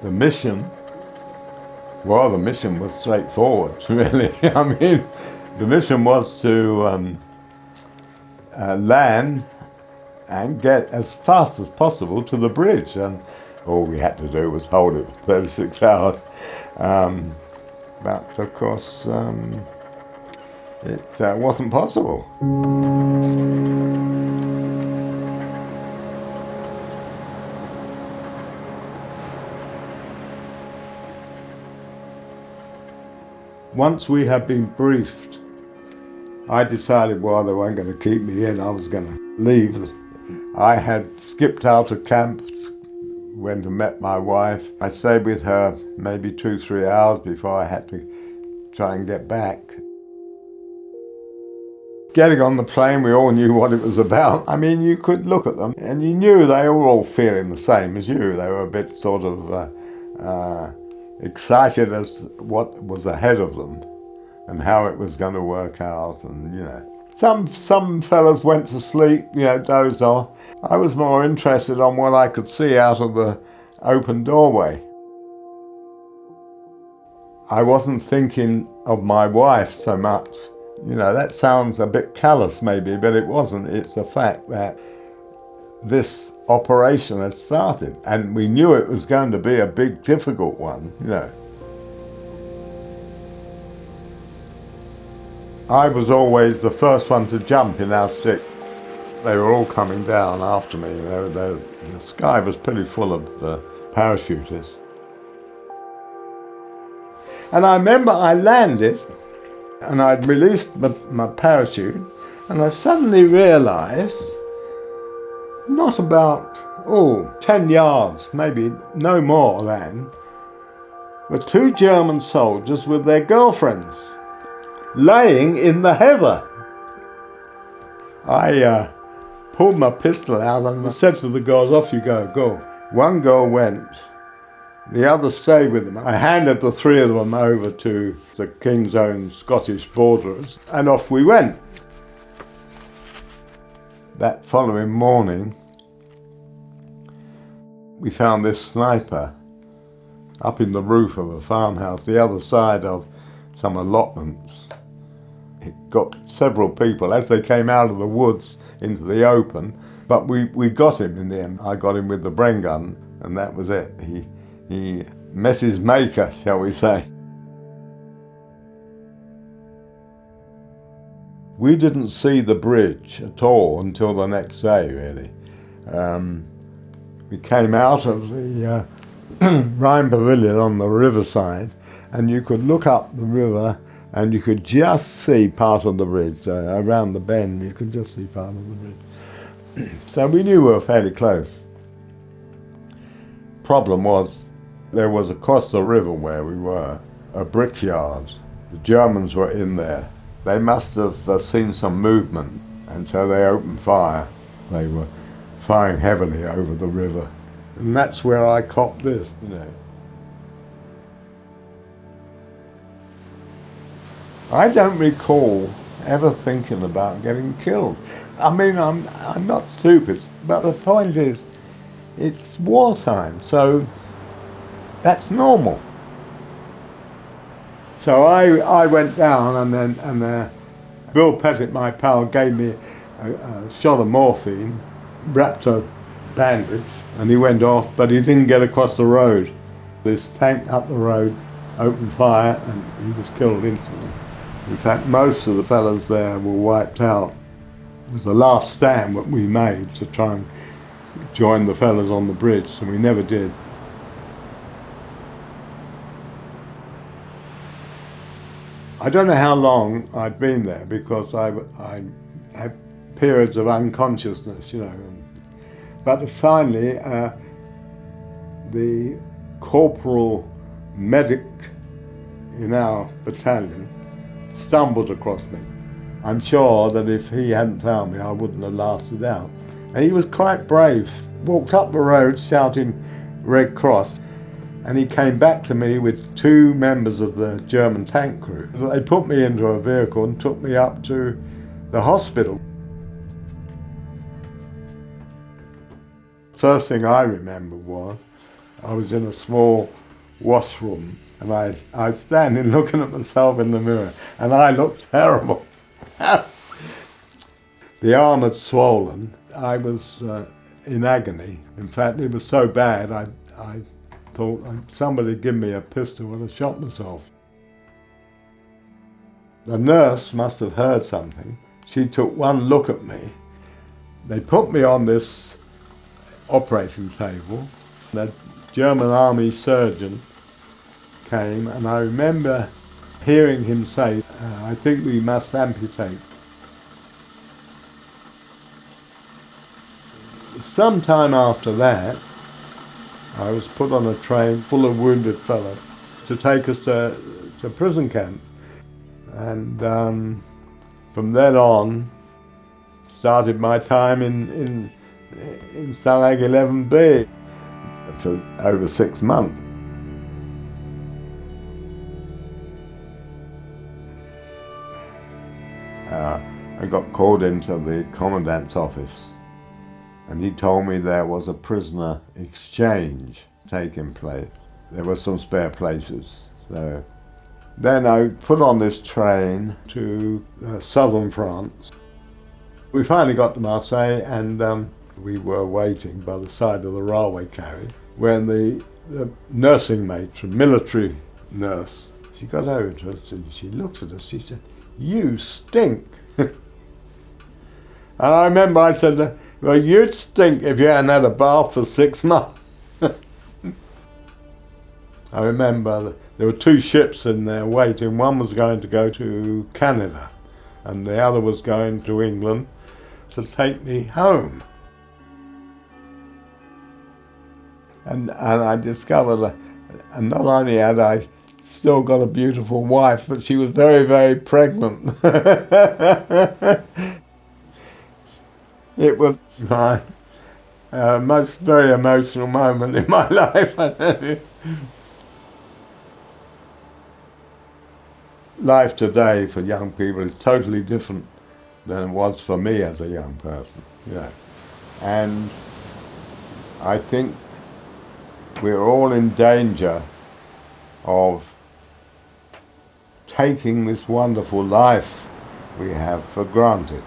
The mission was straightforward, really. I mean, the mission was to land and get as fast as possible to the bridge, and all we had to do was hold it for 36 hours. But of course, it wasn't possible. Once we had been briefed, I decided, well, they weren't going to keep me in, I was going to leave. I had skipped out of camp, went and met my wife. I stayed with her maybe 2-3 hours before I had to try and get back. Getting on the plane, we all knew what it was about. I mean, you could look at them and you knew they were all feeling the same as you. They were a bit sort of excited as to what was ahead of them and how it was going to work out, and you know. Some fellas went to sleep, you know, dozed off. I was more interested on what I could see out of the open doorway. I wasn't thinking of my wife so much. You know, that sounds a bit callous maybe, but it wasn't. It's a fact that this operation had started, and we knew it was going to be a big, difficult one, you know. I was always the first one to jump in our stick. They were all coming down after me. The sky was pretty full of parachutists. And I remember I landed and I'd released my parachute, and I suddenly realised, not about, 10 yards, maybe no more than, were 2 German soldiers with their girlfriends laying in the heather. I pulled my pistol out and I said to the girls, off you go, go. One girl went, the other stayed with them. I handed the 3 of them over to the King's Own Scottish borderers, and off we went. That following morning, we found this sniper up in the roof of a farmhouse, the other side of some allotments. It got several people as they came out of the woods into the open, but we got him in the end. I got him with the Bren gun, and that was it. He met his maker, shall we say. We didn't see the bridge at all until the next day, really. We came out of the Rhine Pavilion on the riverside, and you could look up the river and you could just see part of the bridge. Around the bend, you could just see part of the bridge. So we knew we were fairly close. Problem was, there was across the river where we were, a brickyard. The Germans were in there. They must have seen some movement, and so they opened fire. They were firing heavily over the river. And that's where I copped this, you know. I don't recall ever thinking about getting killed. I mean, I'm not stupid, but the point is, it's wartime, so that's normal. So I went down, and then Bill Pettit, my pal, gave me a shot of morphine, wrapped a bandage, and he went off, but he didn't get across the road. This tank up the road opened fire, and he was killed instantly. In fact, most of the fellas there were wiped out. It was the last stand that we made to try and join the fellas on the bridge, and we never did. I don't know how long I'd been there, because I had periods of unconsciousness, you know. But finally, the corporal medic in our battalion stumbled across me. I'm sure that if he hadn't found me, I wouldn't have lasted out. And he was quite brave. Walked up the road shouting Red Cross, and he came back to me with 2 members of the German tank crew. They put me into a vehicle and took me up to the hospital. First thing I remember was I was in a small washroom, and I was standing looking at myself in the mirror, and I looked terrible. The arm had swollen. I was in agony. In fact, it was so bad, I thought somebody give me a pistol and I shot myself. The nurse must have heard something. She took one look at me. They put me on this operating table. The German army surgeon came, and I remember hearing him say, I think we must amputate. Some time after that, I was put on a train full of wounded fellows to take us to prison camp. And from then on, started my time in Stalag 11B for over 6 months. I got called into the commandant's office, and he told me there was a prisoner exchange taking place. There were some spare places. So then I put on this train to southern France. We finally got to Marseille, and we were waiting by the side of the railway carriage when the nursing matron, military nurse, she got over to us and she looked at us, she said, "You stink." And I remember I said, "Well, you'd stink if you hadn't had a bath for 6 months." I remember there were 2 ships in there waiting. One was going to go to Canada, and the other was going to England to take me home. And I discovered, and not only had I still got a beautiful wife, but she was very, very pregnant. It was my most very emotional moment in my life. Life today for young people is totally different than it was for me as a young person. Yeah. And I think we're all in danger of taking this wonderful life we have for granted.